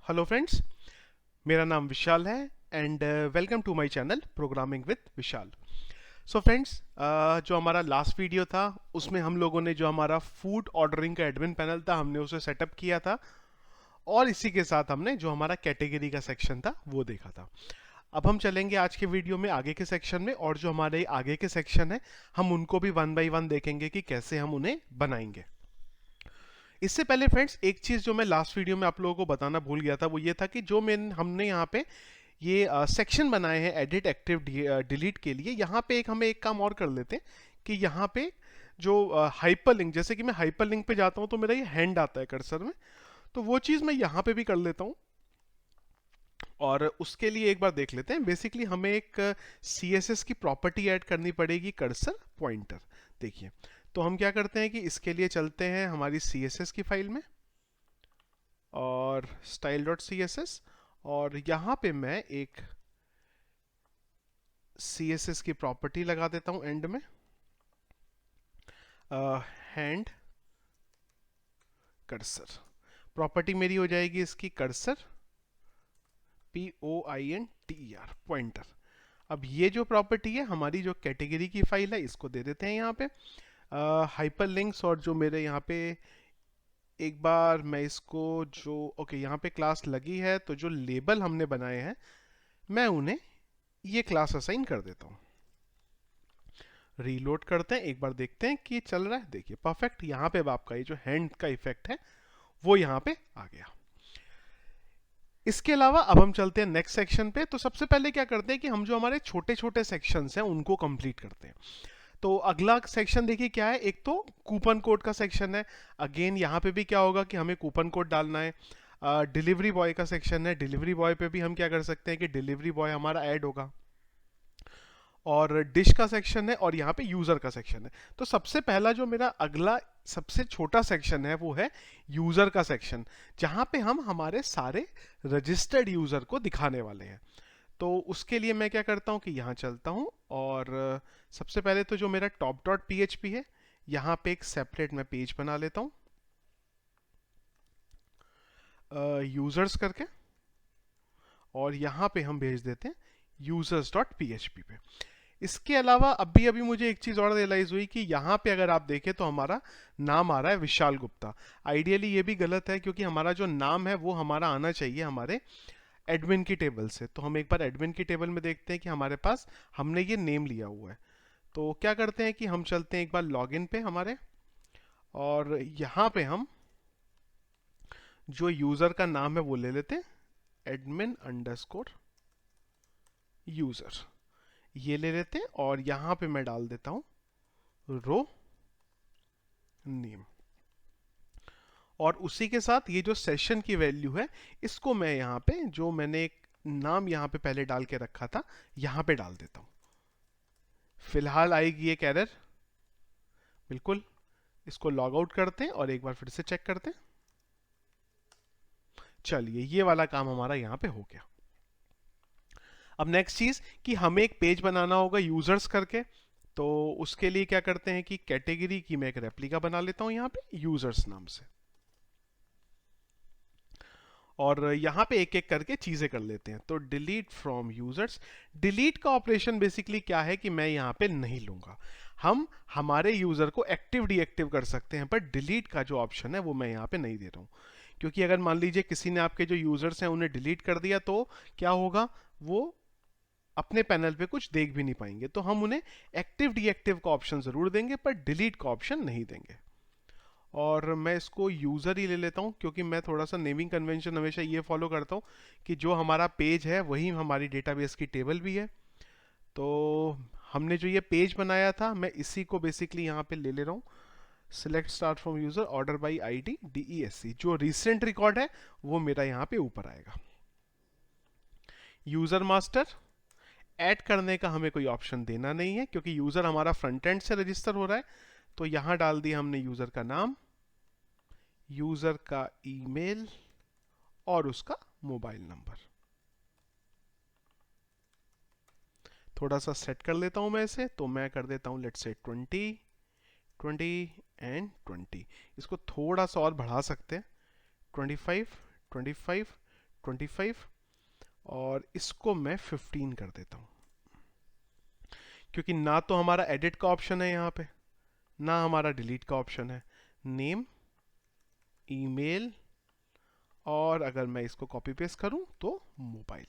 Hello friends, मेरा नाम विशाल है and welcome to my channel programming with Vishal. So friends, जो हमारा लास्ट वीडियो था उसमें हम लोगों ने जो हमारा फूड ऑर्डरिंग का एडमिन पैनल था हमने उसे सेटअप किया था और इसी के साथ हमने जो हमारा कैटेगरी का सेक्शन था वो देखा था। अब हम चलेंगे आज के वीडियो में आगे के सेक्शन में और जो हमारे आगे के सेक्शन है हम उनको भी वन बाय वन देखेंगे कि कैसे हम उन्हें बनाएंगे। इससे पहले फ्रेंड्स, एक चीज जो मैं लास्ट वीडियो में आप लोगों को बताना भूल गया था वो ये था कि जो हमने यहाँ पे ये सेक्शन बनाए हैं एडिट एक्टिव डिलीट के लिए, यहाँ पे हमें एक काम और कर लेते हैं कि यहाँ पे जो हाइपरलिंक, जैसे कि मैं हाइपरलिंक पे जाता हूँ तो मेरा ये हैंड आता है कर्सर में, तो वो चीज़ मैं यहाँ पे भी कर लेता हूँ। और उसके लिए एक बार देख लेते हैं। बेसिकली हमें एक CSS की प्रॉपर्टी ऐड करनी पड़ेगी, कर्सर पॉइंटर। देखिए, तो हम क्या करते हैं कि इसके लिए चलते हैं हमारी CSS की फाइल में और style.css, और यहाँ पे मैं एक CSS की प्रॉपर्टी लगा देता हूँ एंड में, हैंड कर्सर। प्रॉपर्टी मेरी हो जाएगी इसकी कर्सर, POINTER, पॉइंटर। अब ये जो प्रॉपर्टी है हमारी जो कैटेगरी की फाइल है इसको दे देते हैं यहाँ पे हाइपरलिंक्स। और जो मेरे यहाँ पे एक बार मैं इसको जो ओके यहाँ पे क्लास लगी है तो जो लेबल हमने बनाए हैं मैं उन्हें ये क्लास असाइन कर देता हूँ। रीलोड करते हैं, एक बार देखते हैं कि चल रहा है। देखिए परफेक्ट, यहाँ पे अब आपका ये जो हैंड का इफेक्ट है वो यहाँ पे आ गया। इसके अलावा अब हम चलते हैं नेक्स्ट सेक्शन पे। तो सबसे पहले क्या करते हैं कि हम जो हमारे छोटे छोटे सेक्शंस हैं उनको कंप्लीट करते हैं। तो अगला सेक्शन देखिए क्या है, एक तो कूपन कोड का सेक्शन है। अगेन यहाँ पे भी क्या होगा कि हमें कूपन कोड डालना है। डिलीवरी बॉय का सेक्शन है, डिलीवरी बॉय पे भी हम क्या कर सकते हैं कि डिलीवरी बॉय हमारा ऐड होगा। और डिश का सेक्शन है और यहाँ पे यूजर का सेक्शन है। तो सबसे पहला जो मेरा अगला सबसे छोटा सेक्शन है वो है यूजर का सेक्शन, जहाँ पे हम हमारे सारे रजिस्टर्ड यूजर को दिखाने वाले हैं। तो उसके लिए मैं क्या करता हूँ कि यहाँ चलता हूँ और सबसे पहले तो जो मेरा top.php है यहाँ पे एक सेपरेट मैं पेज बना लेता हूँ यूजर्स करके, और यहाँ पे हम भेज देते हैं users.php पे। इसके अलावा अभी अभी मुझे एक चीज़ और रियलाइज हुई कि यहाँ पे अगर आप देखें तो हमारा नाम आ रहा है विशाल गुप्ता। आइडियली ये भी गलत है क्योंकि हमारा जो नाम है वो हमारा आना चाहिए हमारे एडमिन की टेबल से। तो हम एक बार एडमिन की टेबल में देखते हैं कि हमारे पास हमने ये नेम लिया हुआ है। तो क्या करते हैं कि हम चलते हैं एक बार लॉगिन पे हमारे, और यहाँ पे हम जो यूज़र का नाम है वो ले लेते हैं, एडमिन अंडरस्कोर यूज़र, ये ले लेते हैं। और यहाँ पे मैं डाल देता हूँ रो नेम, और उसी के साथ ये जो सेशन की वैल्यू है इसको मैं यहाँ पे जो मैंने एक नाम यहाँ पे पहले डाल के रखा था यहाँ पे डाल देता हूँ। फिलहाल आएगी एक एरर, बिल्कुल। इसको लॉग आउट करते हैं और एक बार फिर से चेक करते हैं। चलिए, ये वाला काम हमारा यहाँ पे हो गया। अब नेक्स्ट चीज कि हमें एक पेज बनाना होगा यूजर्स करके। तो उसके लिए क्या करते हैं कि कैटेगरी की मैं एक रेप्लिका बना लेता हूं यहाँ पे यूजर्स नाम से, और यहाँ पे एक एक करके चीजें कर लेते हैं। तो डिलीट फ्रॉम यूजर्स, डिलीट का ऑपरेशन बेसिकली क्या है कि मैं यहाँ पे नहीं लूंगा। हम हमारे यूजर को एक्टिव डीएक्टिव कर सकते हैं, पर डिलीट का जो ऑप्शन है वो मैं यहाँ पे नहीं दे रहा हूँ। क्योंकि अगर मान लीजिए किसी ने आपके जो यूजर्स हैं उन्हें डिलीट कर दिया तो क्या होगा, वो अपने पैनल पे कुछ देख भी नहीं पाएंगे। तो हम उन्हें एक्टिव डीएक्टिव का ऑप्शन जरूर देंगे पर डिलीट का ऑप्शन नहीं देंगे। और मैं इसको यूजर ही ले लेता हूँ क्योंकि मैं थोड़ा सा नेमिंग कन्वेंशन हमेशा ये फॉलो करता हूँ कि जो हमारा पेज है वही हमारी डेटाबेस की टेबल भी है। तो हमने जो ये पेज बनाया था मैं इसी को बेसिकली यहाँ पे ले ले रहा हूँ। Select start from user order by ID DESC, जो रिसेंट रिकॉर्ड है वो मेरा यहाँ पे ऊपर आएगा। यूजर मास्टर ऐड करने का हमें कोई ऑप्शन देना नहीं है क्योंकि यूजर हमारा फ्रंट एंड से रजिस्टर हो रहा है। तो यहां डाल दिया हमने यूजर का नाम, यूजर का ईमेल और उसका मोबाइल नंबर। थोड़ा सा सेट कर लेता हूं मैं इसे, तो मैं कर देता हूं लेट्स से 20 एंड 20। इसको थोड़ा सा और बढ़ा सकते हैं, 25 25 25 और इसको मैं 15 कर देता हूँ, क्योंकि ना तो हमारा एडिट का ऑप्शन है यहाँ पे, ना हमारा डिलीट का ऑप्शन है। नेम, ईमेल, और अगर मैं इसको कॉपी पेस्ट करूं तो मोबाइल।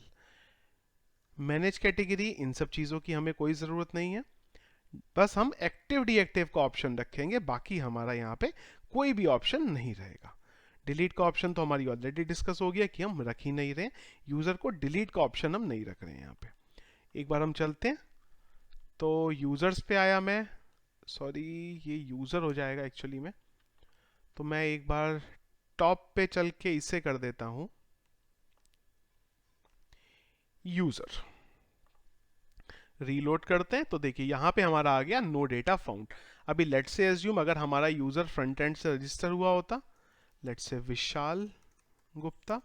मैनेज कैटेगरी, इन सब चीज़ों की हमें कोई ज़रूरत नहीं है, बस हम एक्टिव डीएक्टिव का ऑप्शन रखेंगे, बाकी हमारा यहाँ पे कोई भी ऑप्शन नहीं रहेगा। डिलीट का ऑप्शन तो हमारी ऑलरेडी डिस्कस हो गया कि हम रख ही नहीं रहे, यूज़र को डिलीट का ऑप्शन हम नहीं रख रहे हैं यहाँ पे। एक बार हम चलते हैं, तो यूज़र्स पे आया मैं, सॉरी ये यूज़र हो जाएगा एक्चुअली में, तो मैं एक बार टॉप पे चल के इसे कर देता हूँ यूज़र। रीलोड करते हैं तो देखिए यहाँ पे हमारा आ गया नो डेटा फाउंड। अभी लेट्स से एज्यूम अगर हमारा यूज़र फ्रंट एंड से रजिस्टर हुआ होता, let's say Vishal Gupta,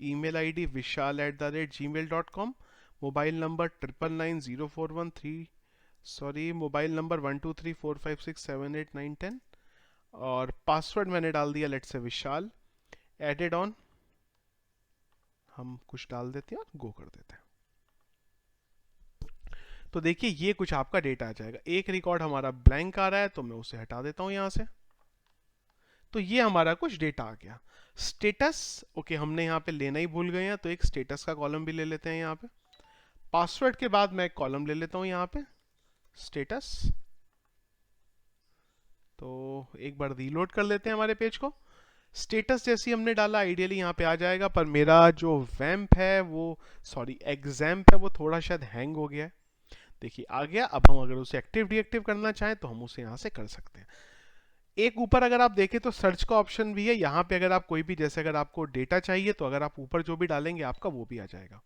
email ID vishal@gmail.com, mobile number 999041 sorry mobile number 123456789110, और पासवर्ड मैंने डाल दिया let's say Vishal. Added on हम कुछ डाल देते हैं और गो कर देते हैं। तो देखिए ये कुछ आपका डेटा आ जाएगा। एक रिकॉर्ड हमारा ब्लैंक आ रहा है तो मैं उसे हटा देता हूं यहां से। तो ये हमारा कुछ डेटा आ गया। स्टेटस, ओके हमने यहाँ पे लेना ही भूल गए हैं, तो एक स्टेटस का कॉलम भी ले लेते हैं यहाँ पे। पासवर्ड के बाद मैं एक कॉलम ले लेता हूँ यहाँ पे स्टेटस। तो एक बार रीलोड कर लेते हैं हमारे पेज को। स्टेटस जैसी हमने डाला आइडियली यहाँ पे आ जाएगा, पर मेरा जो वैम्प है वो सॉरी एग्जैम्प है वो थोड़ा शायद हैंग हो गया है। देखिए आ गया। अब हम अगर उसे एक्टिव डीएक्टिव करना चाहें तो हम उसे यहाँ से कर सकते हैं। एक ऊपर अगर आप देखें तो सर्च का ऑप्शन भी है यहाँ पे, अगर आप कोई भी जैसे अगर आपको डेटा चाहिए तो अगर आप ऊपर जो भी डालेंगे आपका वो भी आ जाएगा,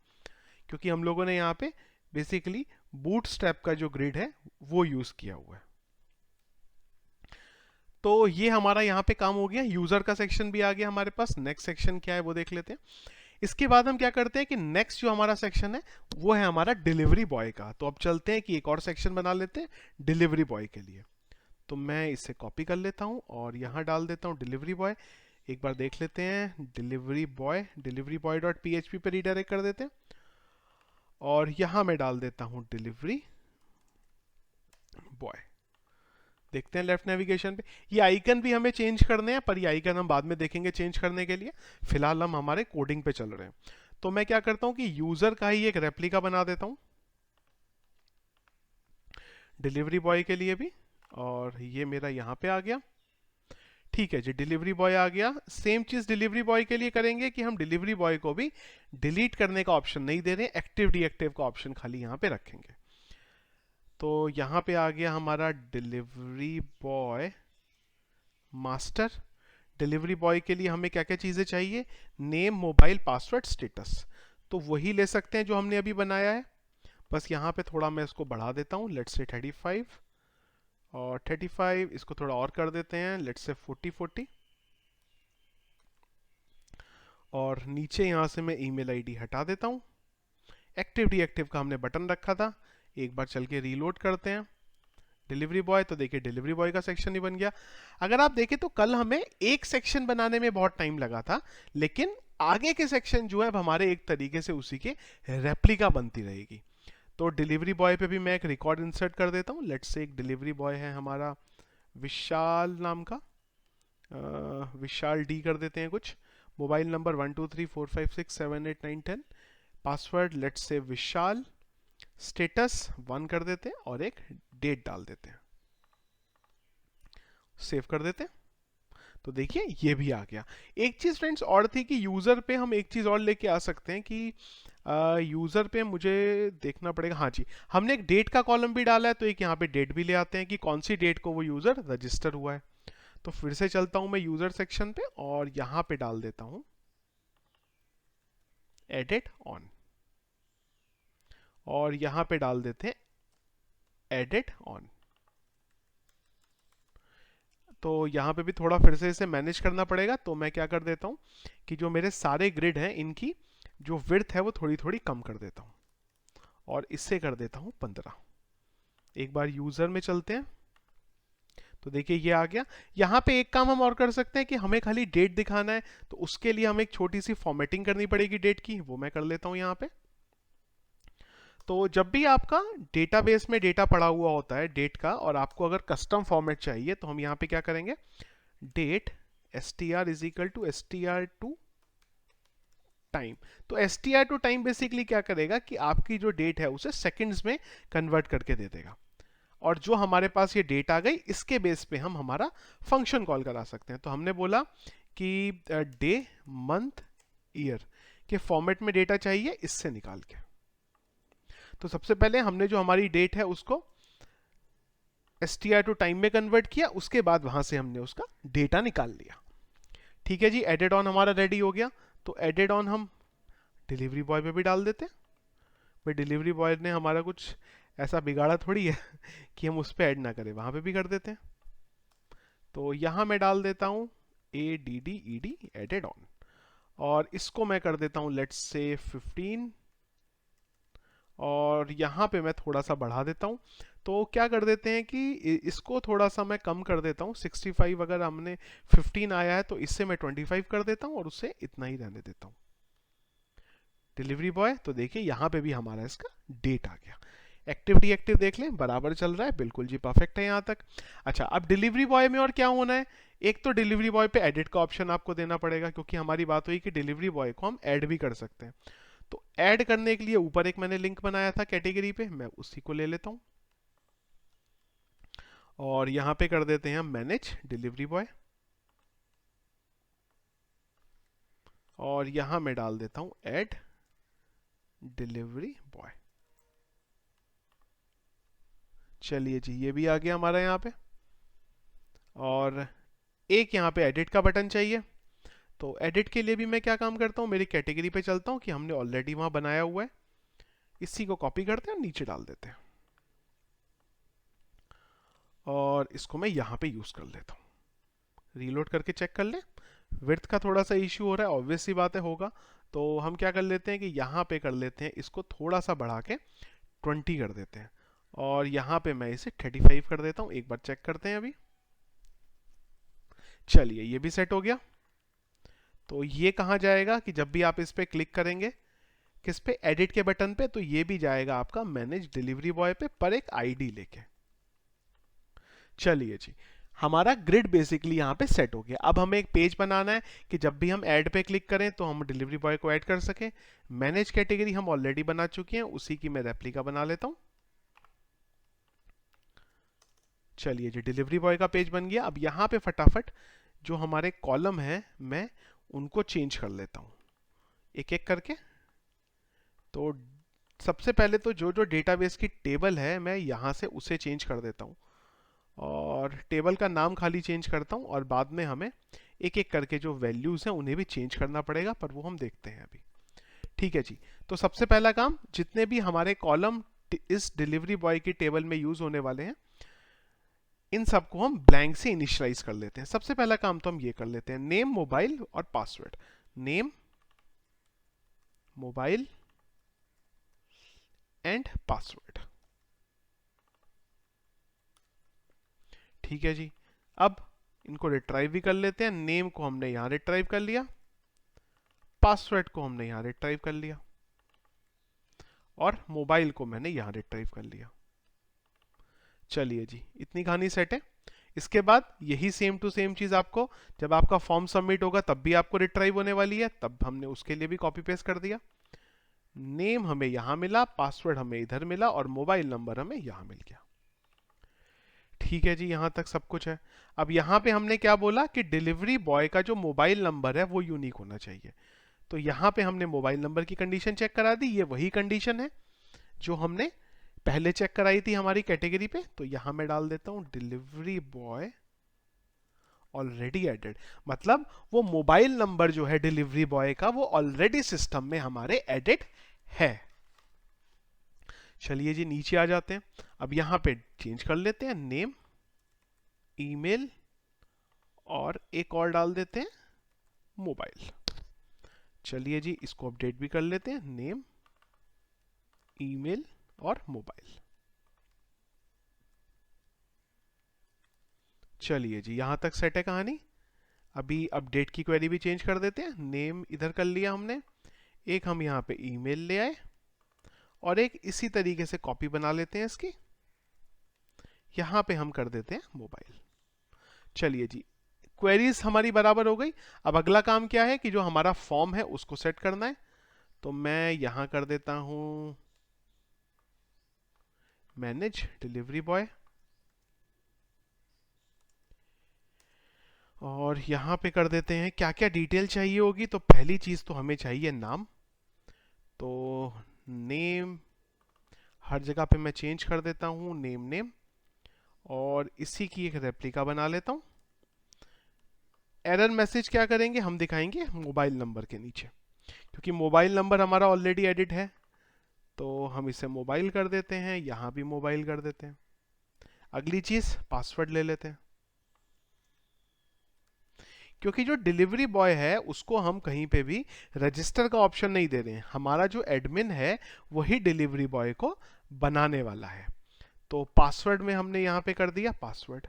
क्योंकि हम लोगों ने यहाँ पे बेसिकली बूटस्ट्रैप का जो ग्रिड है वो यूज किया हुआ है। तो ये हमारा यहाँ पे काम हो गया। यूजर का सेक्शन भी आ गया हमारे पास। नेक्स्ट सेक्शन क्या है वो देख लेते हैं। इसके बाद हम क्या करते हैं कि नेक्स्ट जो हमारा सेक्शन है वो है हमारा डिलीवरी बॉय का। तो अब चलते हैं कि एक और सेक्शन बना लेते हैं डिलीवरी बॉय के लिए। तो मैं इसे कॉपी कर लेता हूं और यहां डाल देता हूं डिलीवरी बॉय। एक बार देख लेते हैं डिलीवरी बॉय डॉट php पे रीडायरेक्ट कर देते हैं, और यहां मैं डाल देता हूं डिलीवरी बॉय। देखते हैं लेफ्ट नेविगेशन पे। ये आइकन भी हमें चेंज करने हैं, पर ये आइकन हम बाद में देखेंगे चेंज करने के लिए। फिलहाल हम हमारे कोडिंग पे चल रहे हैं। तो मैं क्या करता हूं कि यूजर का ही एक रेप्लिका बना देता हूं डिलीवरी बॉय के लिए भी, और ये मेरा यहां पे आ गया। ठीक है जी, डिलीवरी बॉय आ गया। सेम चीज डिलीवरी बॉय के लिए करेंगे कि हम डिलीवरी बॉय को भी डिलीट करने का ऑप्शन नहीं दे रहे, एक्टिव डीएक्टिव का ऑप्शन खाली यहां पे रखेंगे। तो यहां पे आ गया हमारा delivery boy master. Delivery boy के लिए हमें क्या क्या चीजें चाहिए? Name, mobile, password, status. तो वही ले सकते हैं जो हमने अभी बनाया है, बस यहाँ पे थोड़ा मैं इसको बढ़ा देता हूँ, लेट्स से 35, और 35 इसको थोड़ा और कर देते हैं, लेट्स से 40, और नीचे यहाँ से मैं ईमेल आईडी हटा देता हूँ। एक्टिव डीएक्टिव का हमने बटन रखा था। एक बार चल के रीलोड करते हैं डिलीवरी बॉय, तो देखिए डिलीवरी बॉय का सेक्शन ही बन गया। अगर आप देखें तो कल हमें एक सेक्शन बनाने में बहुत टाइम लगा था, लेकिन आगे के सेक्शन जो है अब हमारे एक तरीके से उसी के रेप्लिका बनती रहेगी। तो डिलीवरी बॉय पे भी मैं एक रिकॉर्ड इंसर्ट कर देता हूँ। लेट्स से एक डिलीवरी बॉय है हमारा विशाल नाम का, विशाल डी कर देते हैं कुछ। Mobile number 123456789110, password let's say Vishal, status 1 कर देते हैं और एक डेट डाल देते हैं, सेव कर देते हैं। तो देखिए ये भी आ गया। एक चीज फ्रेंड्स और थी कि यूजर पे हम एक चीज और लेके आ सकते हैं कि यूजर पे मुझे देखना पड़ेगा। हाँ जी, हमने एक डेट का कॉलम भी डाला है, तो एक यहाँ पे डेट भी ले आते हैं कि कौन सी डेट को वो यूजर रजिस्टर हुआ है। तो फिर से चलता हूं मैं यूजर सेक्शन पे और यहां पे डाल देता हूं एडिट ऑन, और यहां पे डाल देते हैं एडिट ऑन। तो यहाँ पे भी थोड़ा फिर से इसे मैनेज करना पड़ेगा। तो मैं क्या कर देता हूँ कि जो मेरे सारे ग्रिड हैं इनकी जो विड्थ है वो थोड़ी थोड़ी कम कर देता हूँ, और इससे कर देता हूँ 15। एक बार यूजर में चलते हैं तो देखिए ये आ गया। यहाँ पे एक काम हम और कर सकते हैं कि हमें खाली डेट दिखाना है, तो उसके लिए हमें एक छोटी सी फॉर्मेटिंग करनी पड़ेगी डेट की, वो मैं कर लेता हूँ यहाँ पे। तो जब भी आपका डेटाबेस में डेटा पड़ा हुआ होता है डेट का, और आपको अगर कस्टम फॉर्मेट चाहिए, तो हम यहाँ पे क्या करेंगे, date str is equal to str to time. तो str टू टाइम बेसिकली क्या करेगा कि आपकी जो डेट है उसे सेकंड्स में कन्वर्ट करके दे देगा, और जो हमारे पास ये डेट आ गई इसके बेस पे हम हमारा फंक्शन कॉल करा सकते हैं। तो हमने बोला कि डे मंथ ईयर के फॉर्मेट में डेटा चाहिए इससे निकाल के। तो सबसे पहले हमने जो हमारी डेट है उसको str टू टाइम में कन्वर्ट किया, उसके बाद वहां से हमने उसका डेटा निकाल लिया। ठीक है जी, एडेड ऑन हमारा रेडी हो गया। तो एडेड ऑन हम डिलीवरी बॉय पे भी डाल देते हैं। भाई डिलीवरी बॉय ने हमारा कुछ ऐसा बिगाड़ा थोड़ी है कि हम उस पर ऐड ना करें, वहां पे भी कर देते हैं। तो यहां मैं डाल देता हूं ADDED एडेड ऑन, और इसको मैं कर देता हूं लेट्स से 15, और यहाँ पे मैं थोड़ा सा बढ़ा देता हूँ। तो क्या कर देते हैं कि इसको थोड़ा सा मैं कम कर देता हूँ, 65 अगर हमने 15 आया है तो इससे मैं 25 कर देता हूँ और उससे इतना ही रहने देता हूँ डिलीवरी बॉय। तो देखिए यहाँ पे भी हमारा इसका डेट आ गया। एक्टिव डीएक्टिव देख लें, बराबर चल रहा है, बिल्कुल जी परफेक्ट है यहाँ तक। अच्छा, अब डिलीवरी बॉय में और क्या होना है, एक तो डिलीवरी बॉय पे एडिट का ऑप्शन आपको देना पड़ेगा, क्योंकि हमारी बात हुई कि डिलीवरी बॉय को हम ऐड भी कर सकते हैं। तो ऐड करने के लिए ऊपर एक मैंने लिंक बनाया था कैटेगरी पे, मैं उसी को ले लेता हूं और यहां पे कर देते हैं मैनेज डिलीवरी बॉय, और यहां मैं डाल देता हूं ऐड डिलीवरी बॉय। चलिए जी, ये भी आ गया हमारा यहाँ पे। और एक यहाँ पे एडिट का बटन चाहिए। तो एडिट के लिए भी मैं क्या काम करता हूँ, मेरी कैटेगरी पे चलता हूँ कि हमने ऑलरेडी वहां बनाया हुआ है, इसी को कॉपी करते हैं और नीचे डाल देते हैं, और इसको मैं यहाँ पे यूज कर लेता हूँ। रीलोड करके चेक कर लें, विड्थ का थोड़ा सा इश्यू हो रहा है, ऑब्वियस सी बात है होगा। तो हम क्या कर लेते हैं कि यहाँ पे कर लेते हैं, इसको थोड़ा सा बढ़ा के 20 कर देते हैं, और यहाँ पे मैं इसे 35 कर देता हूँ। एक बार चेक करते हैं अभी। चलिए ये भी सेट हो गया। तो ये कहाँ जाएगा कि जब भी आप इस पे क्लिक करेंगे, किस पे, एडिट के बटन पे, तो ये भी जाएगा आपका मैनेज डिलीवरी बॉय पे, पर एक आईडी लेके। चलिए जी, हमारा ग्रिड बेसिकली यहाँ पे सेट हो गया। अब हमें एक पेज बनाना है कि जब भी हम ऐड पे क्लिक करें तो हम डिलीवरी बॉय को ऐड कर सकें। मैनेज कैटेगरी हम ऑलरेडी बना चुके हैं, उसी की मैं रेप्लिका बना लेता हूँ। चलिए जी, डिलीवरी बॉय का पेज बन गया। अब यहाँ पे फटाफट जो हमारे कॉलम है मैं उनको चेंज कर लेता हूँ एक एक करके। तो सबसे पहले तो जो जो डेटाबेस की टेबल है मैं यहाँ से उसे चेंज कर देता हूँ, और टेबल का नाम खाली चेंज करता हूँ, और बाद में हमें एक एक करके जो वैल्यूज हैं उन्हें भी चेंज करना पड़ेगा, पर वो हम देखते हैं अभी। ठीक है जी, तो सबसे पहला काम, जितने भी हमारे कॉलम इस डिलीवरी बॉय की टेबल में यूज होने वाले हैं, इन सबको हम ब्लैंक से इनिशियलाइज कर लेते हैं। सबसे पहला काम तो हम ये कर लेते हैं, नेम, मोबाइल और password. Name, mobile and password. ठीक है जी, अब इनको रिट्राइव भी कर लेते हैं। नेम को हमने यहां रिट्राइव कर लिया, पासवर्ड को हमने यहां रिट्राइव कर लिया, और मोबाइल को मैंने यहां रिट्राइव कर लिया। चलिए जी, इतनी कहानी सेट है। इसके बाद यही सेम टू सेम चीज आपको जब आपका फॉर्म सबमिट होगा तब भी आपको रिट्राइव होने वाली है, तब हमने उसके लिए भी कॉपी पेस्ट कर दिया। नेम हमें यहां मिला, पासवर्ड हमें इधर मिला, और मोबाइल नंबर हमें यहां मिल गया। ठीक है जी, यहां तक सब कुछ है। अब यहां पे हमने क्या बोला कि डिलीवरी बॉय का जो मोबाइल नंबर है वो यूनिक होना चाहिए। तो यहां पे हमने मोबाइल नंबर की कंडीशन चेक करा दी, ये वही कंडीशन है जो हमने पहले चेक कराई थी हमारी कैटेगरी पे। तो यहां मैं डाल देता हूं डिलीवरी बॉय ऑलरेडी एडेड, मतलब वो मोबाइल नंबर जो है डिलीवरी बॉय का वो ऑलरेडी सिस्टम में हमारे एडेड है। चलिए जी, नीचे आ जाते हैं। अब यहां पे चेंज कर लेते हैं, नेम, ईमेल, और एक और डाल देते हैं मोबाइल। चलिए जी, इसको अपडेट भी कर लेते हैं, नेम, ईमेल और मोबाइल। चलिए जी, यहाँ तक सेट है कहानी। अभी अपडेट की क्वेरी भी चेंज कर देते हैं। नेम इधर कर लिया हमने, एक हम यहाँ पे ईमेल ले आए और एक इसी तरीके से कॉपी बना लेते हैं इसकी, यहाँ पे हम कर देते हैं मोबाइल। चलिए जी, क्वेरीज हमारी बराबर हो गई। अब अगला काम क्या है कि जो हमारा फॉर्म है उसको सेट करना है। तो मैं यहां कर देता हूं मैनेज डिलीवरी बॉय, और यहां पे कर देते हैं क्या क्या डिटेल चाहिए होगी। तो पहली चीज तो हमें चाहिए नाम, तो नेम हर जगह पे मैं चेंज कर देता हूं नेम नेम, और इसी की एक रेप्लिका बना लेता हूं। एरर मैसेज क्या करेंगे हम दिखाएंगे मोबाइल नंबर के नीचे, क्योंकि मोबाइल नंबर हमारा ऑलरेडी एडिट है। तो हम इसे मोबाइल कर देते हैं, यहां भी मोबाइल कर देते हैं। अगली चीज पासवर्ड ले लेते हैं, क्योंकि जो डिलीवरी बॉय है उसको हम कहीं पे भी रजिस्टर का ऑप्शन नहीं दे रहे हैं। हमारा जो एडमिन है वही डिलीवरी बॉय को बनाने वाला है। तो पासवर्ड में हमने यहां पे कर दिया पासवर्ड।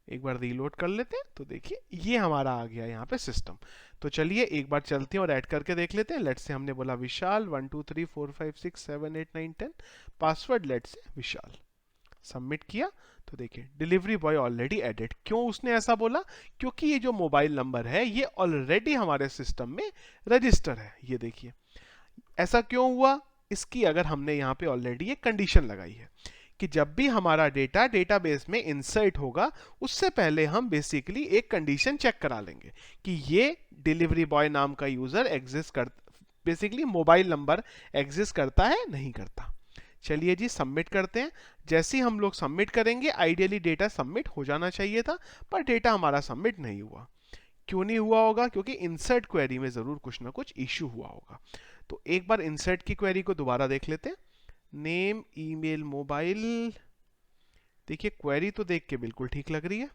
एक बार रीलोड कर लेते हैं तो देखिए ये हमारा आ गया यहाँ पे सिस्टम। तो चलिए एक बार चलते हैं और ऐड करके देख लेते हैं। लेट से हमने बोला विशाल 1 2 3 4 5 6 7 8 9 10, पासवर्ड लेट से विशाल, सबमिट किया। तो देखिए डिलीवरी बॉय ऑलरेडी एडेड। क्यों उसने ऐसा बोला? क्योंकि ये जो मोबाइल नंबर है ये ऑलरेडी हमारे सिस्टम में रजिस्टर है। ये देखिए ऐसा क्यों हुआ, इसकी अगर हमने यहाँ पे ऑलरेडी एक कंडीशन लगाई है कि जब भी हमारा डेटा डेटाबेस में इंसर्ट होगा उससे पहले हम बेसिकली एक कंडीशन चेक करा लेंगे कि ये डिलीवरी बॉय नाम का यूजर एग्जिस्ट कर, बेसिकली मोबाइल नंबर एग्जिस्ट करता है नहीं करता। चलिए जी सबमिट करते हैं। जैसे ही हम लोग सबमिट करेंगे आइडियली डेटा सबमिट हो जाना चाहिए था, पर डेटा हमारा सबमिट नहीं हुआ। क्यों नहीं हुआ होगा? क्योंकि इंसर्ट क्वेरी में जरूर कुछ ना कुछ इश्यू हुआ होगा। तो एक बार इंसर्ट की क्वेरी को दोबारा देख लेते हैं। नेम ईमेल मोबाइल, देखिए क्वेरी तो देख के बिल्कुल ठीक लग रही है।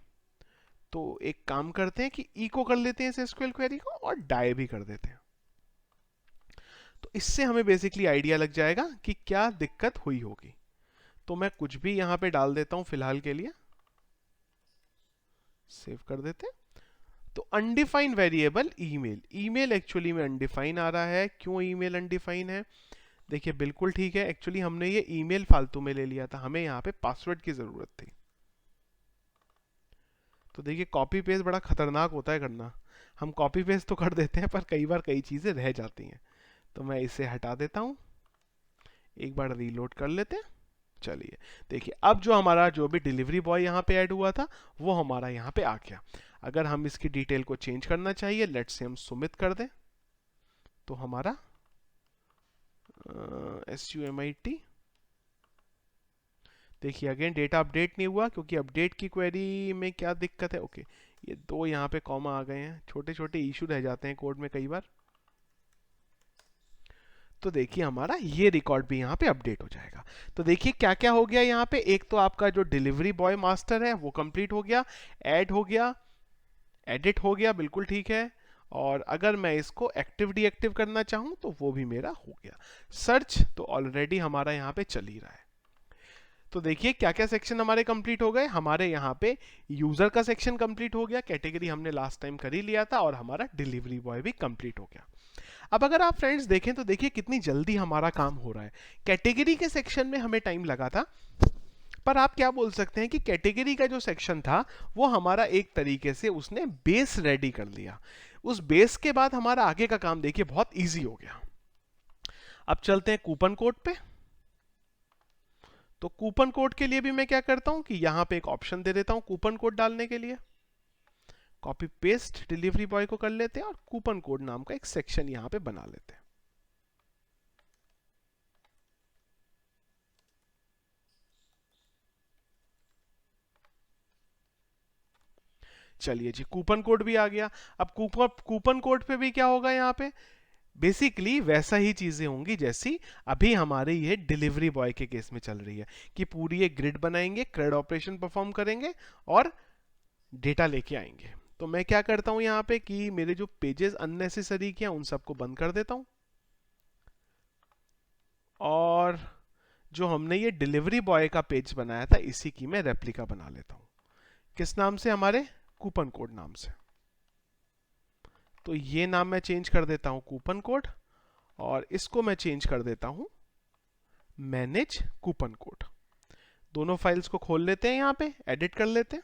तो एक काम करते हैं कि इको कर लेते हैं इस एसक्यूएल क्वेरी को और डाई भी कर देते हैं। तो इससे हमें बेसिकली आइडिया लग जाएगा कि क्या दिक्कत हुई होगी। तो मैं कुछ भी यहां पे डाल देता हूं फिलहाल के लिए, सेव कर देते हैं। तो undefined variable email, email actually में अनडिफाइन आ रहा है। क्यों ईमेल अनडिफाइन है? देखिए बिल्कुल ठीक है, एक्चुअली हमने ये ईमेल फालतू में ले लिया था, हमें यहाँ पे पासवर्ड की जरूरत थी। तो देखिए कॉपी पेस्ट बड़ा खतरनाक होता है करना। हम कॉपी पेस्ट तो कर देते हैं पर कई बार कई चीजें रह जाती हैं। तो मैं इसे हटा देता हूं, एक बार रीलोड कर लेते हैं। चलिए देखिए अब जो हमारा जो भी डिलीवरी बॉय यहाँ पे ऐड हुआ था वो हमारा यहाँ पे आ गया। अगर हम इसकी डिटेल को चेंज करना चाहिए, लेट्स से हम सुमित कर दें, तो हमारा SUMIT, देखिए अगेन डेटा अपडेट नहीं हुआ क्योंकि अपडेट की क्वेरी में क्या दिक्कत है। ओके ये दो यहाँ पे कॉमा आ गए हैं, छोटे छोटे इशू रह जाते हैं कोड में कई बार। तो देखिए हमारा ये रिकॉर्ड भी यहाँ पे अपडेट हो जाएगा। तो देखिए क्या क्या हो गया यहाँ पे। एक तो आपका जो डिलीवरी बॉय मास्टर है वो कंप्लीट हो गया, ऐड हो गया, एडिट हो गया, बिल्कुल ठीक है। और अगर मैं इसको एक्टिव डीएक्टिव करना चाहूँ तो वो भी मेरा हो गया। सर्च तो ऑलरेडी हमारा यहाँ पे चल ही रहा है। तो देखिए क्या क्या सेक्शन हमारे कंप्लीट हो गए। हमारे यहाँ पे यूजर का सेक्शन कंप्लीट हो गया, कैटेगरी हमने लास्ट टाइम कर ही लिया था, और हमारा डिलीवरी बॉय भी कंप्लीट हो गया। अब अगर आप फ्रेंड्स देखें तो देखिए कितनी जल्दी हमारा काम हो रहा है। कैटेगरी के सेक्शन में हमें टाइम लगा था, पर आप क्या बोल सकते हैं कि कैटेगरी का जो सेक्शन था वो हमारा एक तरीके से उसने बेस रेडी कर लिया। उस बेस के बाद हमारा आगे का काम देखिए बहुत इजी हो गया। अब चलते हैं कूपन कोड पे। तो कूपन कोड के लिए भी मैं क्या करता हूं कि यहां पे एक ऑप्शन दे देता हूं कूपन कोड डालने के लिए। कॉपी पेस्ट डिलीवरी बॉय को कर लेते हैं और कूपन कोड नाम का एक सेक्शन यहां पे बना लेते हैं। चलिए जी कूपन कोड भी आ गया। अब कूपन कोड पे भी क्या होगा, यहाँ पे बेसिकली वैसा ही चीजें होंगी जैसी अभी हमारे ये डिलीवरी बॉय के केस में चल रही है कि पूरी एक ग्रिड बनाएंगे, क्रेड ऑपरेशन परफॉर्म करेंगे और डेटा लेके आएंगे। तो मैं क्या करता हूं यहाँ पे कि मेरे जो पेजेस अननेसेसरी के हैं उन सबको बंद कर देता हूं, और जो हमने ये डिलीवरी बॉय का पेज बनाया था इसी की मैं रेप्लिका बना लेता हूं। किस नाम से? हमारे कूपन कोड नाम से। तो ये नाम मैं चेंज कर देता हूं कूपन कोड, और इसको मैं चेंज कर देता हूं मैनेज कूपन कोड। दोनों फाइल्स को खोल लेते हैं, यहां पे एडिट कर लेते हैं,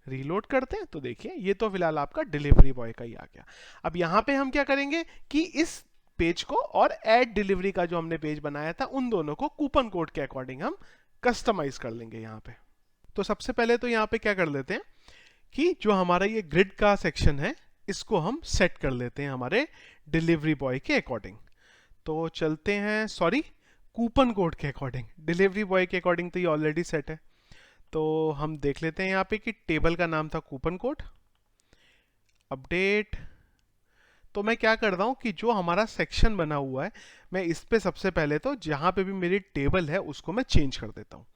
रीलोड करते हैं, तो देखिए ये तो फिलहाल आपका डिलीवरी बॉय का ही आ गया। अब यहां पे हम क्या करेंगे कि इस पेज को और ऐड डिलीवरी का जो हमने पेज बनाया था उन दोनों को कूपन कोड के अकॉर्डिंग हम कस्टमाइज कर लेंगे यहां पे। तो सबसे पहले तो यहां पे क्या कर लेते हैं कि जो हमारा ये ग्रिड का सेक्शन है इसको हम सेट कर लेते हैं हमारे डिलीवरी बॉय के अकॉर्डिंग। तो चलते हैं, सॉरी, कूपन कोड के अकॉर्डिंग। डिलीवरी बॉय के अकॉर्डिंग तो ये ऑलरेडी सेट है। तो हम देख लेते हैं यहाँ पे कि टेबल का नाम था कूपन कोड, अपडेट। तो मैं क्या कर रहा हूँ कि जो हमारा सेक्शन बना हुआ है मैं इस पे सबसे पहले तो जहाँ पे भी मेरी टेबल है उसको मैं चेंज कर देता हूँ।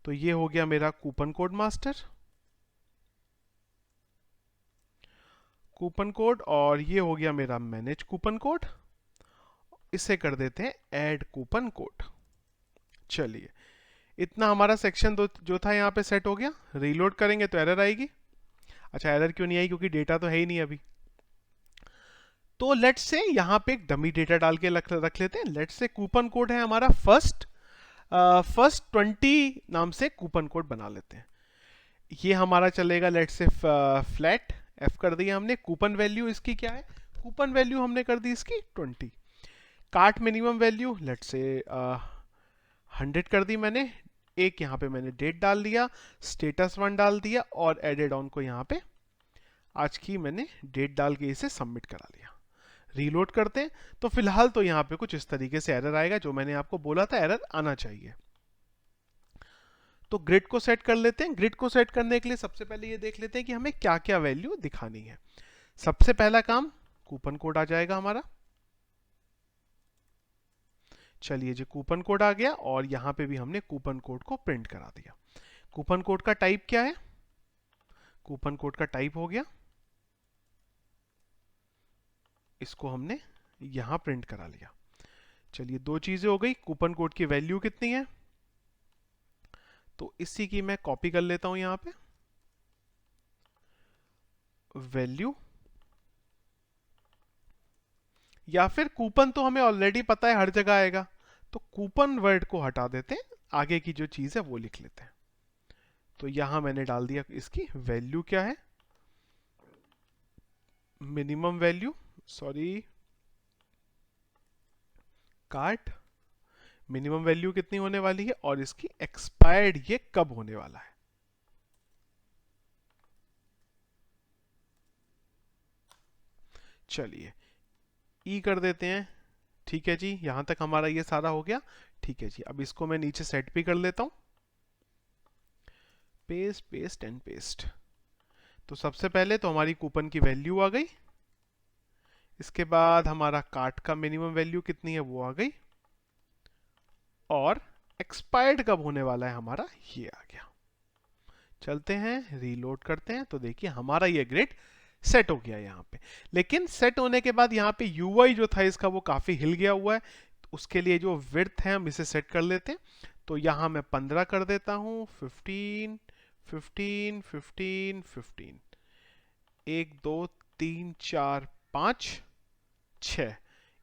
तो ये हो गया मेरा coupon code master, coupon code, और ये हो गया मेरा मैनेज कूपन कोड। इसे कर देते हैं ऐड कूपन कोड। चलिए, इतना हमारा सेक्शन जो था यहाँ पे सेट हो गया। रीलोड करेंगे तो एरर आएगी। अच्छा, एरर क्यों नहीं आई? क्योंकि डेटा तो है ही नहीं अभी। तो लेट्स से यहाँ पे एक डमी डेटा डाल के रख लेते हैं। लेट्स से कूपन कोड है हमारा फर्स्ट 20 नाम से कूपन कोड बना लेते हैं। ये हमारा चलेगा लेट्स से फ्लैट एफ कर दिया हमने। कूपन वैल्यू इसकी क्या है? कूपन वैल्यू हमने कर दी इसकी 20। Cart minimum value let's say 100 कर दी मैंने। एक यहाँ पे मैंने डेट डाल दिया, स्टेटस 1 डाल दिया, और एडेड ऑन को यहाँ पे आज की मैंने डेट डाल के इसे सबमिट करा लिया। रीलोड करते हैं तो फिलहाल तो यहाँ पे कुछ इस तरीके से एरर आएगा, जो मैंने आपको बोला था एरर आना चाहिए। तो ग्रिड को सेट कर लेते हैं। ग्रिड को सेट करने के लिए सबसे पहले ये देख लेते हैं कि हमें क्या क्या वैल्यू दिखानी है। सबसे पहला काम, कूपन कोड आ जाएगा हमारा। चलिए जी, कूपन कोड आ गया, और यहां पे भी हमने कूपन कोड को प्रिंट करा दिया। कूपन कोड का टाइप क्या है? कूपन कोड का टाइप हो गया, इसको हमने यहां प्रिंट करा लिया। चलिए, दो चीजें हो गई। कूपन कोड की वैल्यू कितनी है, तो इसी की मैं कॉपी कर लेता हूं यहां पे। वैल्यू, या फिर कूपन तो हमें ऑलरेडी पता है हर जगह आएगा, तो कूपन वर्ड को हटा देते हैं, आगे की जो चीज है वो लिख लेते हैं। तो यहां मैंने डाल दिया इसकी वैल्यू क्या है, minimum value, sorry, cart minimum value कितनी होने वाली है, और इसकी एक्सपायर्ड ये कब होने वाला है। चलिए, ई कर देते हैं। ठीक है जी, यहां तक हमारा ये सारा हो गया। ठीक है जी, अब इसको मैं नीचे सेट भी कर लेता हूं। Paste paste and paste. तो सबसे पहले तो हमारी कूपन की वैल्यू आ गई, इसके बाद हमारा कार्ट का मिनिमम वैल्यू कितनी है वो आ गई, और एक्सपायर्ड कब होने वाला है हमारा ये आ गया। चलते हैं, रीलोड करते हैं, तो देखिए हमारा ये ग्रिड सेट हो गया यहाँ पे। लेकिन सेट होने के बाद यहाँ पे यूआई जो था इसका वो काफी हिल गया हुआ है। तो उसके लिए जो विड्थ है हम इसे सेट कर लेते हैं। तो यहाँ मैं 15 कर देता हूँ, 15 15 15 15, 1 2 3 4 5 6,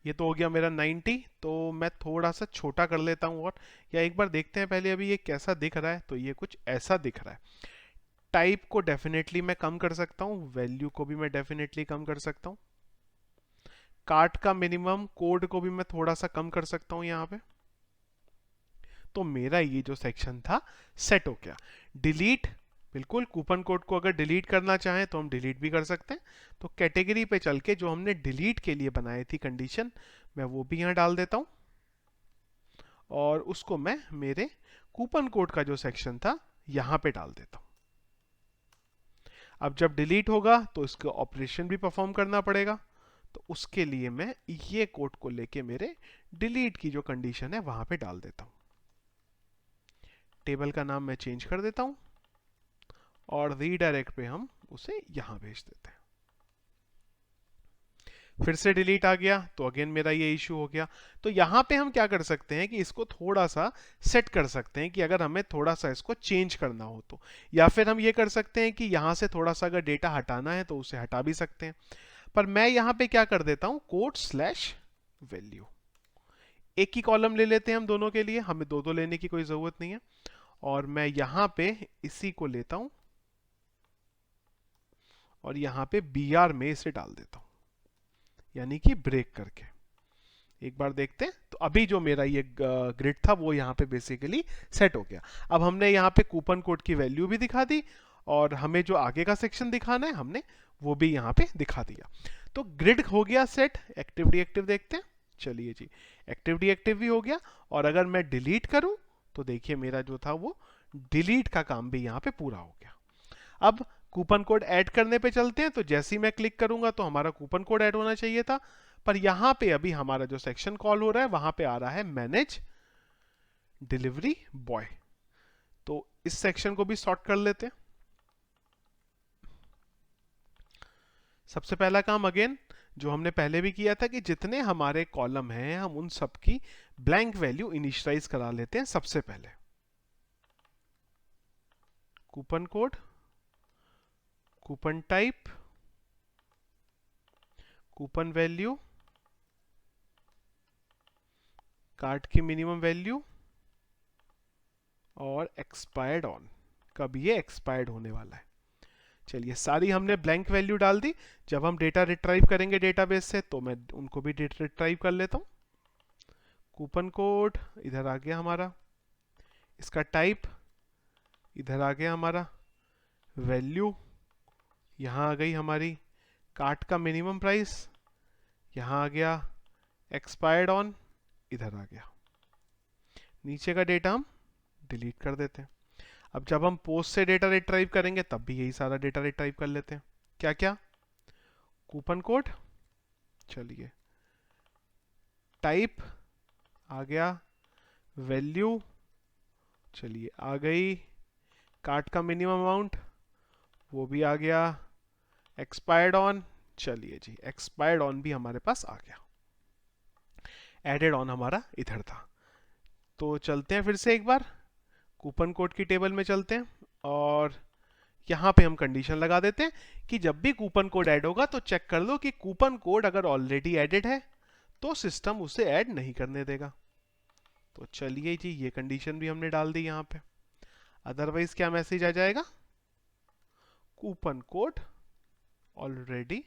ये तो हो गया मेरा 90। तो मैं थोड़ा सा छोटा कर लेता हूँ, और या एक बार देखते हैं पहले अभी ये कैसा दिख रहा है। तो ये कुछ ऐसा दिख रहा है। टाइप को डेफिनेटली मैं कम कर सकता हूँ, वैल्यू को भी मैं डेफिनेटली कम कर सकता हूँ, कार्ट का मिनिमम कोड को भी मैं थोड़ा सा कम कर सकता हूँ यहाँ पे। तो मेरा ये जो सेक्शन था सेट हो गया। डिलीट, बिल्कुल कूपन कोड को अगर डिलीट करना चाहें तो हम डिलीट भी कर सकते हैं। तो कैटेगरी पे चल के जो हमने डिलीट के लिए बनाई थी कंडीशन, मैं वो भी यहाँ डाल देता हूँ, और उसको मैं मेरे कूपन कोड का जो सेक्शन था यहाँ पे डाल देता हूँ। अब जब डिलीट होगा तो इसका ऑपरेशन भी परफॉर्म करना पड़ेगा। तो उसके लिए मैं ये कोड को लेके मेरे डिलीट की जो कंडीशन है वहां पे डाल देता हूं। टेबल का नाम मैं चेंज कर देता हूं, और रीडायरेक्ट पे हम उसे यहां भेज देते हैं। फिर से डिलीट आ गया तो अगेन मेरा ये इशू हो गया। तो यहाँ पे हम क्या कर सकते हैं कि इसको थोड़ा सा सेट कर सकते हैं कि अगर हमें थोड़ा सा इसको चेंज करना हो तो, या फिर हम ये कर सकते हैं कि यहाँ से थोड़ा सा अगर डेटा हटाना है तो उसे हटा भी सकते हैं। पर मैं यहाँ पे क्या कर देता हूँ, कोट स्लैश वैल्यू, एक ही कॉलम ले लेते हैं हम दोनों के लिए, हमें दो दो लेने की कोई जरूरत नहीं है। और मैं यहाँ पे इसी को लेता हूँ और यहाँ पे बी आर में इसे डाल देता हूँ, यानी कि ब्रेक करके। एक बार देखते हैं, तो अभी जो मेरा ये ग्रिड था वो यहाँ पे बेसिकली सेट हो गया। अब हमने यहाँ पे कूपन कोड की वैल्यू भी दिखा दी और हमें जो आगे का सेक्शन दिखाना है हमने वो भी यहाँ पे दिखा दिया। तो ग्रिड हो गया सेट। एक्टिव डीएक्टिव देखते हैं। चलिए जी, एक्टिव डीएक्टिव भी हो गया। और अगर मैं डिलीट करूं तो देखिए मेरा जो था वो डिलीट का काम भी यहाँ पे पूरा हो गया। अब कूपन कोड ऐड करने पे चलते हैं। तो जैसे ही मैं क्लिक करूंगा तो हमारा कूपन कोड ऐड होना चाहिए था, पर यहां पे अभी हमारा जो सेक्शन कॉल हो रहा है वहां पे आ रहा है मैनेज डिलीवरी बॉय। तो इस सेक्शन को भी सॉर्ट कर लेते हैं। सबसे पहला काम अगेन जो हमने पहले भी किया था कि जितने हमारे कॉलम हैं हम उन सब की ब्लैंक वैल्यू इनिशियलाइज करा लेते हैं। सबसे पहले coupon code, coupon type, coupon value, card की मिनिमम वैल्यू और एक्सपायर्ड ऑन, कब ये एक्सपायर्ड होने वाला है। चलिए सारी हमने ब्लैंक वैल्यू डाल दी। जब हम डेटा रिट्राइव करेंगे डेटाबेस से तो मैं उनको भी रिट्राइव कर लेता हूँ। कूपन कोड इधर आ गया हमारा, इसका टाइप इधर आ गया हमारा, वैल्यू यहाँ आ गई हमारी, कार्ट का मिनिमम प्राइस यहाँ आ गया, एक्सपायर्ड ऑन इधर आ गया। नीचे का डेटा हम डिलीट कर देते हैं। अब जब हम पोस्ट से डेटा रिट्राइव करेंगे तब भी यही सारा डेटा रिट्राइव कर लेते हैं। क्या क्या, कूपन कोड, चलिए टाइप आ गया, वैल्यू चलिए आ गई, कार्ट का मिनिमम अमाउंट वो भी आ गया, एक्सपायर्ड ऑन, चलिए जी एक्सपायर्ड ऑन भी हमारे पास आ गया। एडेड ऑन हमारा इधर था। तो चलते हैं फिर से एक बार कूपन कोड की टेबल में चलते हैं और यहाँ पे हम कंडीशन लगा देते हैं कि जब भी कूपन कोड ऐड होगा तो चेक कर लो कि कूपन कोड अगर ऑलरेडी एडेड है तो सिस्टम उसे ऐड नहीं करने देगा। तो चलिए जी ये कंडीशन भी हमने डाल दी यहाँ पे। अदरवाइज क्या मैसेज आ जाएगा, कूपन कोड ऑलरेडी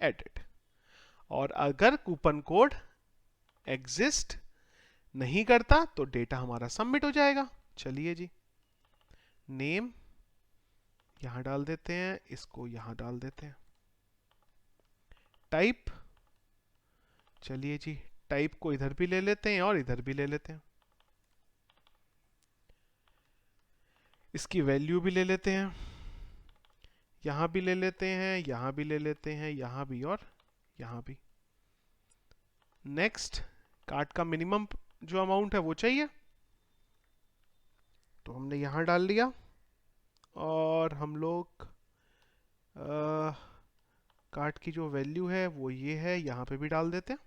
एडेड। और अगर कूपन कोड एग्जिस्ट नहीं करता तो डेटा हमारा सबमिट हो जाएगा। चलिए जी, नेम यहां डाल देते हैं, इसको यहां डाल देते हैं, टाइप चलिए जी टाइप को इधर भी ले लेते हैं और इधर भी ले लेते हैं, इसकी वैल्यू भी ले लेते हैं, यहां भी ले लेते हैं, यहां भी ले लेते हैं, यहां भी और यहां भी। नेक्स्ट, कार्ड का मिनिमम जो अमाउंट है वो चाहिए तो हमने यहां डाल दिया और हम लोग कार्ड की जो वैल्यू है वो ये है, यहां पे भी डाल देते हैं।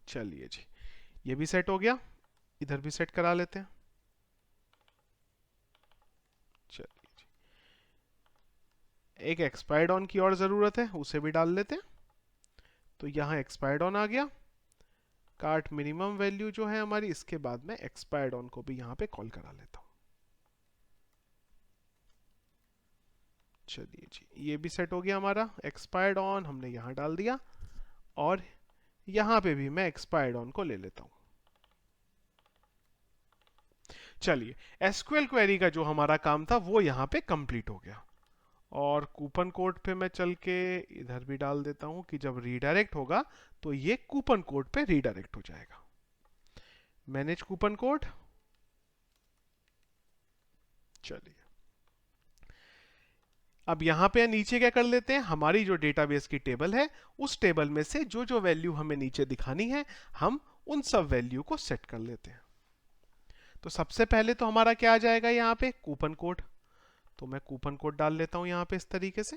चलिए जी ये भी सेट हो गया, इधर भी सेट करा लेते हैं। चलिए जी, एक एक्सपायर्ड ऑन की और ज़रूरत है, उसे भी डाल लेते हैं। तो यहाँ एक्सपायर्ड ऑन आ गया, कार्ट मिनिमम वैल्यू जो है हमारी, इसके बाद में एक्सपायर्ड ऑन को भी यहाँ पे कॉल करा लेता हूँ। चलिए जी ये भी सेट हो गया हमारा, एक्सपायर्ड ऑन हमने यहाँ डाल दिया और यहाँ पे भी मैं एक्सपायर्ड ऑन को ले लेता हूँ। चलिए एसक्यूएल क्वेरी का जो हमारा काम था वो यहाँ पे कंप्लीट हो गया। और कूपन कोड पे मैं चल के इधर भी डाल देता हूँ कि जब रीडायरेक्ट होगा तो ये कूपन कोड पे रीडायरेक्ट हो जाएगा। मैनेज कूपन कोड, चलिए अब यहाँ पे नीचे क्या कर लेते हैं, हमारी जो डेटाबेस की टेबल है उस टेबल में से जो जो वैल्यू हमें नीचे दिखानी है हम उन सब वैल्यू को सेट कर लेते हैं। तो सबसे पहले तो हमारा क्या आ जाएगा यहाँ पे, कूपन कोड। तो मैं कूपन कोड डाल लेता हूँ यहाँ पे इस तरीके से।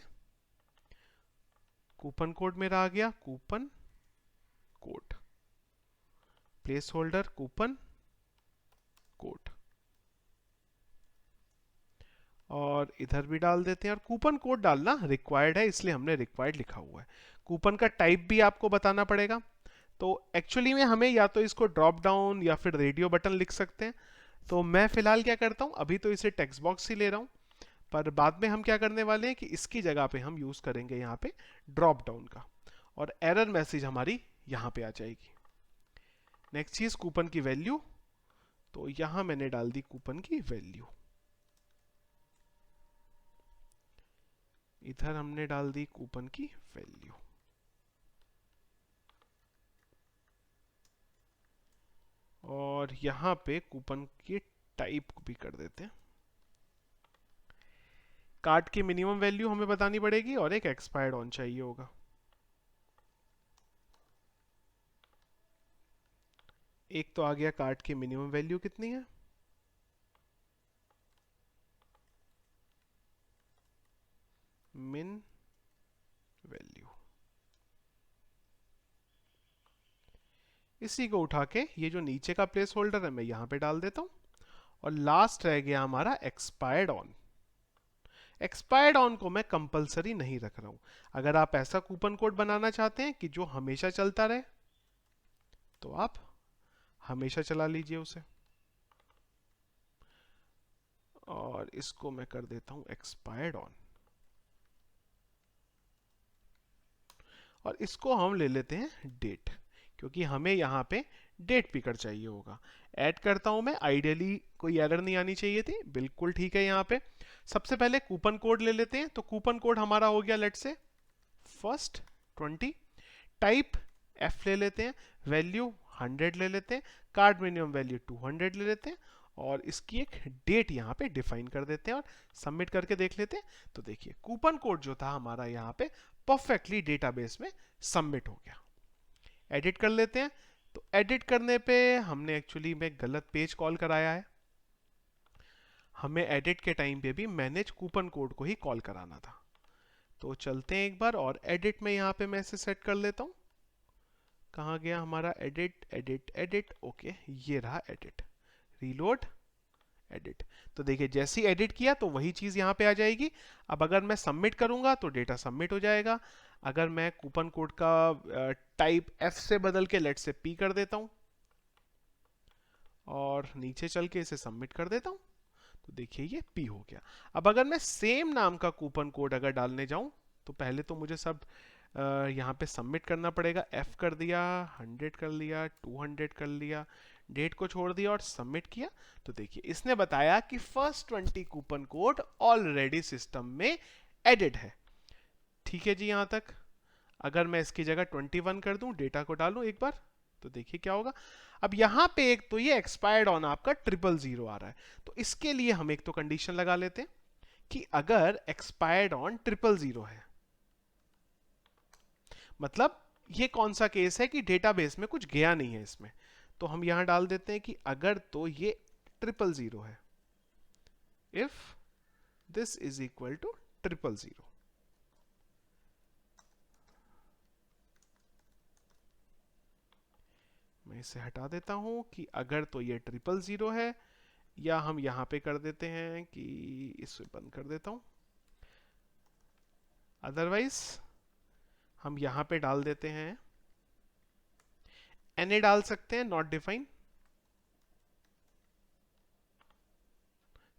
कूपन कोड मेरा आ गया, coupon code, place holder coupon code, और इधर भी डाल देते हैं। और कूपन कोड डालना रिक्वायर्ड है, इसलिए हमने रिक्वायर्ड लिखा हुआ है। कूपन का टाइप भी आपको बताना पड़ेगा। तो एक्चुअली में हमें या तो इसको ड्रॉप डाउन या फिर रेडियो बटन लिख सकते हैं। तो मैं फिलहाल क्या करता हूँ, अभी तो इसे टेक्स्ट बॉक्स ही ले रहा हूँ, पर बाद में हम क्या करने वाले हैं कि इसकी जगह पे हम यूज करेंगे यहाँ पे ड्रॉप डाउन का, और एरर मैसेज हमारी यहाँ पे आ जाएगी। नेक्स्ट चीज कूपन की वैल्यू, तो यहाँ मैंने डाल दी कूपन की वैल्यू, इधर हमने डाल दी कूपन की वैल्यू, और यहाँ पे कूपन की टाइप भी कर देते हैं। कार्ड की मिनिमम वैल्यू हमें बतानी पड़ेगी और एक एक्सपायर्ड ऑन चाहिए होगा। एक तो आ गया कार्ड की मिनिमम वैल्यू कितनी है, मिन वैल्यू, इसी को उठा के ये जो नीचे का प्लेस होल्डर है मैं यहां पे डाल देता हूं। और लास्ट रह गया हमारा एक्सपायर्ड ऑन। एक्सपायर्ड ऑन को मैं कंपलसरी नहीं रख रहा हूं। अगर आप ऐसा कूपन कोड बनाना चाहते हैं कि जो हमेशा चलता रहे, तो आप हमेशा चला लीजिए उसे। और इसको मैं कर देता हूं एक्सपायर्ड ऑन, और इसको हम ले लेते हैं डेट, क्योंकि हमें यहाँ पे डेट पिकर चाहिए होगा। ऐड करता हूं मैं, आइडियली कोई एरर नहीं आनी चाहिए थी, बिल्कुल ठीक है। यहाँ पे सबसे पहले कूपन कोड ले लेते हैं। तो कूपन कोड हमारा हो गया लेट से फर्स्ट 20, टाइप एफ ले लेते हैं, वैल्यू 100 ले लेते हैं, कार्ड मिनिमम वैल्यू 200 ले लेते हैं, और इसकी एक डेट यहाँ पे डिफाइन कर देते हैं और सबमिट करके देख लेते हैं। तो देखिए कूपन कोड जो था हमारा यहाँ पे परफेक्टली डेटाबेस में सबमिट हो गया। एडिट कर लेते हैं। तो एडिट करने पे हमने एक्चुअली में गलत पेज कॉल कराया है। हमें एडिट के टाइम पे भी मैनेज कूपन कोड को ही कॉल कराना था। तो चलते हैं एक बार, और एडिट में यहाँ पे मैं इसे सेट कर लेता हूँ। कहाँ गया हमारा एडिट, एडिट एडिट, ओके ये रहा एडिट, रीलोड एडिट। तो देखिए जैसे ही एडिट किया तो वही चीज यहाँ पे आ जाएगी। अब अगर मैं सबमिट करूंगा तो डेटा सबमिट हो जाएगा। अगर मैं कूपन कोड का टाइप एफ से बदल के लेट से पी कर देता हूं और नीचे चल के इसे सबमिट कर देता हूं, तो देखिए ये पी हो गया। अब अगर मैं सेम नाम का कूपन कोड अगर डालने जाऊं, तो पहले तो मुझे सब यहाँ पे सबमिट करना पड़ेगा। एफ कर दिया, 100 कर लिया, 200 कर लिया, डेट को छोड़ दिया और सबमिट किया। तो देखिए इसने बताया कि first 20 coupon code already system में एडेड है। ठीक है जी यहां तक। अगर मैं इसकी जगह 21 कर दूं, डेटा को डालूं एक बार, तो देखिए क्या होगा। अब यहां पे एक तो ये एक्सपायर्ड ऑन आपका 000 आ रहा है। तो इसके लिए हम एक तो कंडीशन लगा लेते हैं कि अगर एक्सपायर्ड ऑन 000 है, मतलब ये कौन सा केस है कि डेटाबेस में कुछ गया नहीं है इसमें। तो हम यहां डाल देते हैं कि अगर तो ये 000 है, if this is equal to 000। मैं इसे हटा देता हूं कि अगर तो ये 000 है, या हम यहां पे कर देते हैं कि इसे बंद कर देता हूं, अदरवाइज हम यहां पे डाल देते हैं एनए डाल सकते हैं, not define,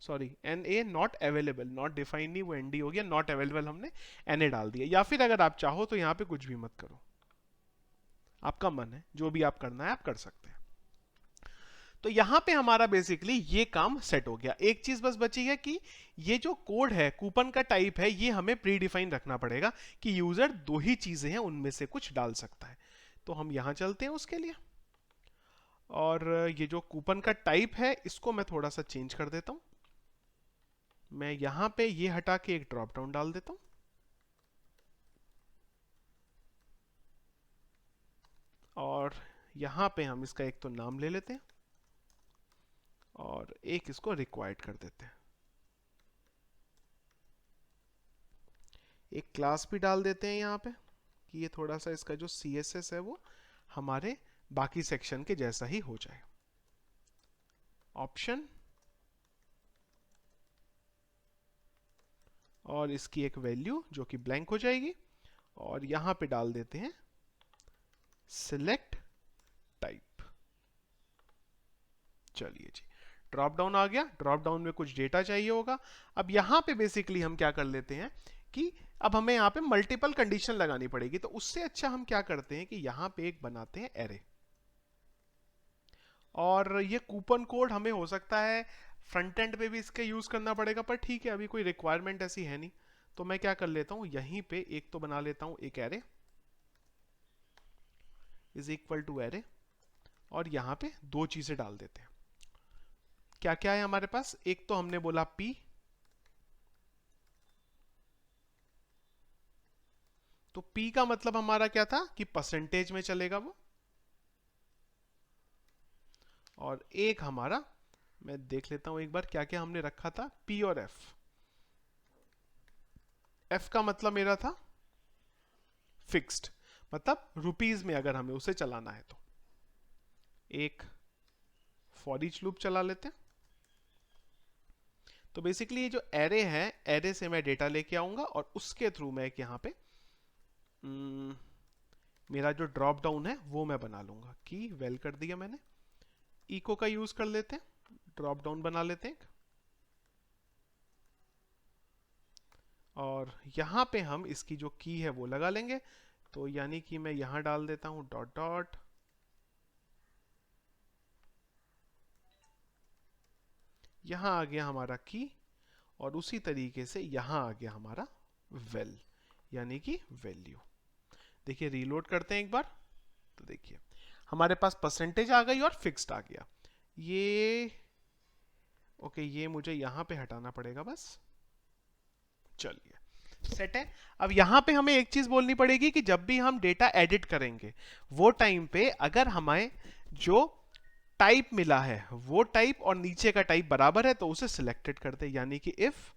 sorry N A not available, not define नहीं, वो एनडी हो गया, नॉट अवेलेबल हमने एनए डाल दिया। या फिर अगर आप चाहो तो यहां पे कुछ भी मत करो, आपका मन है, जो भी आप करना है आप कर सकते हैं। तो यहां पे हमारा बेसिकली ये काम सेट हो गया। एक चीज बस बची है कि ये जो कोड है, कूपन का टाइप है, ये हमें प्री डिफाइन रखना पड़ेगा कि यूजर दो ही चीजें हैं उनमें से कुछ डाल सकता है। तो हम यहां चलते हैं उसके लिए, और ये जो कूपन का टाइप है इसको मैं थोड़ा सा चेंज कर देता हूं। मैं यहां पे ये हटा के एक ड्रॉप डाउन डाल देता हूं, और यहां पे हम इसका एक तो नाम ले लेते हैं और एक इसको रिक्वायर्ड कर देते हैं। एक क्लास भी डाल देते हैं यहां पे, कि ये थोड़ा सा इसका जो CSS है वो हमारे बाकी सेक्शन के जैसा ही हो जाए। ऑप्शन और इसकी एक वैल्यू जो कि ब्लैंक हो जाएगी, और यहां पे डाल देते हैं सिलेक्ट टाइप। चलिए जी, ड्रॉप डाउन आ गया। ड्रॉप डाउन में कुछ डेटा चाहिए होगा। अब यहां पे बेसिकली हम क्या कर लेते हैं कि अब हमें यहां पे मल्टीपल कंडीशन लगानी पड़ेगी, तो उससे अच्छा हम क्या करते हैं कि यहां पे एक बनाते हैं एरे, और ये कूपन कोड हमें हो सकता है फ्रंट एंड पे भी इसके यूज करना पड़ेगा, पर ठीक है अभी कोई रिक्वायरमेंट ऐसी है नहीं। तो मैं क्या कर लेता हूं, यहीं पे एक तो बना लेता हूं एक array is equal to array, और यहां पे दो चीजें डाल देते हैं। क्या क्या है हमारे पास, एक तो हमने बोला p, तो p का मतलब हमारा क्या था कि परसेंटेज में चलेगा वो, और एक हमारा, मैं देख लेता हूं एक बार क्या क्या हमने रखा था, p और f। f का मतलब मेरा था फिक्स्ड, मतलब रुपीज में अगर हमें उसे चलाना है तो एक फॉर ईच लूप चला लेते हैं। तो बेसिकली ये जो एरे है, एरे से मैं डेटा लेके आऊंगा और उसके थ्रू मैं एक यहाँ पे मेरा जो ड्रॉप डाउन है वो मैं बना लूंगा। की वेल कर दिया मैंने, इको का यूज कर लेते हैं, ड्रॉप डाउन बना लेते हैं, और यहां पे हम इसकी जो की है वो लगा लेंगे। तो यानी कि मैं यहां डाल देता हूं डॉट डॉट, यहां आ गया हमारा की, और उसी तरीके से यहां आ गया हमारा वेल, यानी कि वैल्यू। देखिए रीलोड करते हैं एक बार, तो देखिए हमारे पास परसेंटेज आ गई और फिक्स्ड आ गया। ये ओके, ये मुझे यहां पे हटाना पड़ेगा बस। चलिए सेट है। अब यहां पे हमें एक चीज बोलनी पड़ेगी कि जब भी हम डेटा एडिट करेंगे वो टाइम पे अगर हमें जो टाइप मिला है वो टाइप और नीचे का टाइप बराबर है तो उसे सिलेक्टेड कर दे, यानी कि इफ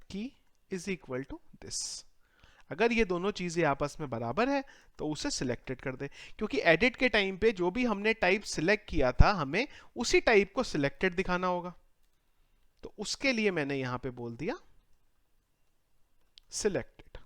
की इज इक्वल टू दिस। अगर ये दोनों चीजें आपस में बराबर है तो उसे सिलेक्टेड कर दे, क्योंकि एडिट के टाइम पे जो भी हमने टाइप सिलेक्ट किया था हमें उसी टाइप को सिलेक्टेड दिखाना होगा। तो उसके लिए मैंने यहां पे बोल दिया सिलेक्टेड।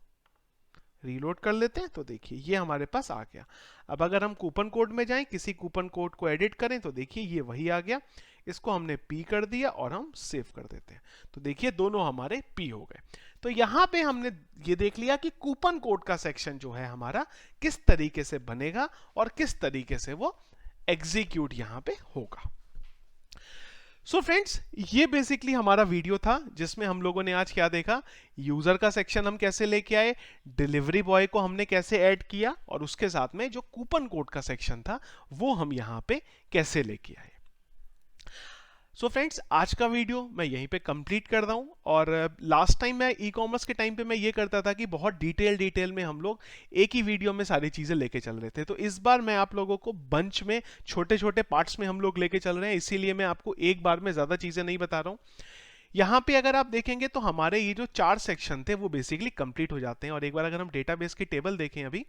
रीलोड कर लेते हैं, तो देखिए ये हमारे पास आ गया। अब अगर हम कूपन कोड में जाएं, किसी कूपन कोड को एडिट करें, तो देखिए ये वही आ गया। इसको हमने P कर दिया और हम सेव कर देते हैं, तो देखिए दोनों हमारे P हो गए। तो यहां पे हमने ये देख लिया कि कूपन कोड का सेक्शन जो है हमारा किस तरीके से बनेगा और किस तरीके से वो एग्जीक्यूट यहां पे होगा। सो फ्रेंड्स, ये बेसिकली हमारा वीडियो था जिसमें हम लोगों ने आज क्या देखा, यूजर का सेक्शन हम कैसे लेके आए, डिलीवरी बॉय को हमने कैसे ऐड किया, और उसके साथ में जो कूपन कोड का सेक्शन था वो हम यहां पे कैसे लेके आए। सो फ्रेंड्स, आज का वीडियो मैं यहीं पे कंप्लीट कर रहा हूं। और लास्ट टाइम मैं ई कॉमर्स के टाइम पे मैं ये करता था कि बहुत डिटेल में हम लोग एक ही वीडियो में सारी चीज़ें लेके चल रहे थे। तो इस बार मैं आप लोगों को बंच में छोटे छोटे पार्ट्स में हम लोग लेके चल रहे हैं, इसीलिए मैं आपको एक बार में ज़्यादा चीज़ें नहीं बता रहा हूँ। यहाँ पे अगर आप देखेंगे तो हमारे ये जो 4 सेक्शन थे वो बेसिकली कंप्लीट हो जाते हैं। और एक बार अगर हम डेटाबेस की टेबल देखें अभी,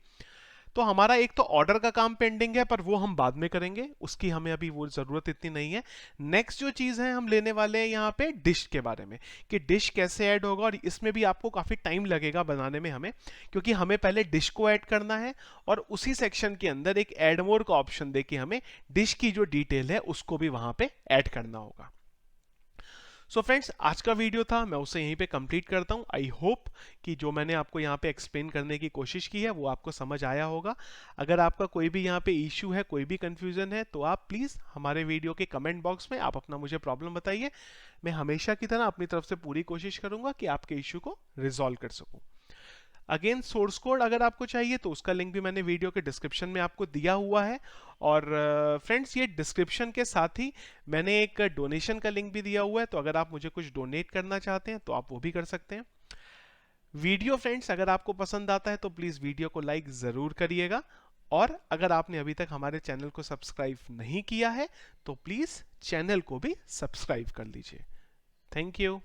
तो हमारा एक तो ऑर्डर का काम पेंडिंग है, पर वो हम बाद में करेंगे, उसकी हमें अभी वो जरूरत इतनी नहीं है। नेक्स्ट जो चीज है हम लेने वाले हैं यहाँ पे डिश के बारे में, कि डिश कैसे ऐड होगा, और इसमें भी आपको काफी टाइम लगेगा बनाने में हमें, क्योंकि हमें पहले डिश को ऐड करना है और उसी सेक्शन के अंदर एक ऐड मोर का ऑप्शन देके हमें डिश की जो डिटेल है उसको भी वहां पे ऐड करना होगा। सो फ्रेंड्स, आज का वीडियो था, मैं उसे यहीं पे कंप्लीट करता हूं। आई होप कि जो मैंने आपको यहाँ पे एक्सप्लेन करने की कोशिश की है वो आपको समझ आया होगा। अगर आपका कोई भी यहाँ पे इशू है, कोई भी कंफ्यूजन है, तो आप प्लीज़ हमारे वीडियो के कमेंट बॉक्स में आप अपना मुझे प्रॉब्लम बताइए। मैं हमेशा की तरह अपनी तरफ से पूरी कोशिश करूंगा कि आपके इशू को रिजॉल्व कर सकूं। अगेन, सोर्स कोड अगर आपको चाहिए तो उसका लिंक भी मैंने वीडियो के डिस्क्रिप्शन में आपको दिया हुआ है। और फ्रेंड्स, ये डिस्क्रिप्शन के साथ ही मैंने एक डोनेशन का लिंक भी दिया हुआ है, तो अगर आप मुझे कुछ डोनेट करना चाहते हैं तो आप वो भी कर सकते हैं। वीडियो फ्रेंड्स अगर आपको पसंद आता है तो प्लीज़ वीडियो को लाइक ज़रूर करिएगा, और अगर आपने अभी तक हमारे चैनल को सब्सक्राइब नहीं किया है तो प्लीज़ चैनल को भी सब्सक्राइब कर लीजिए। Thank you.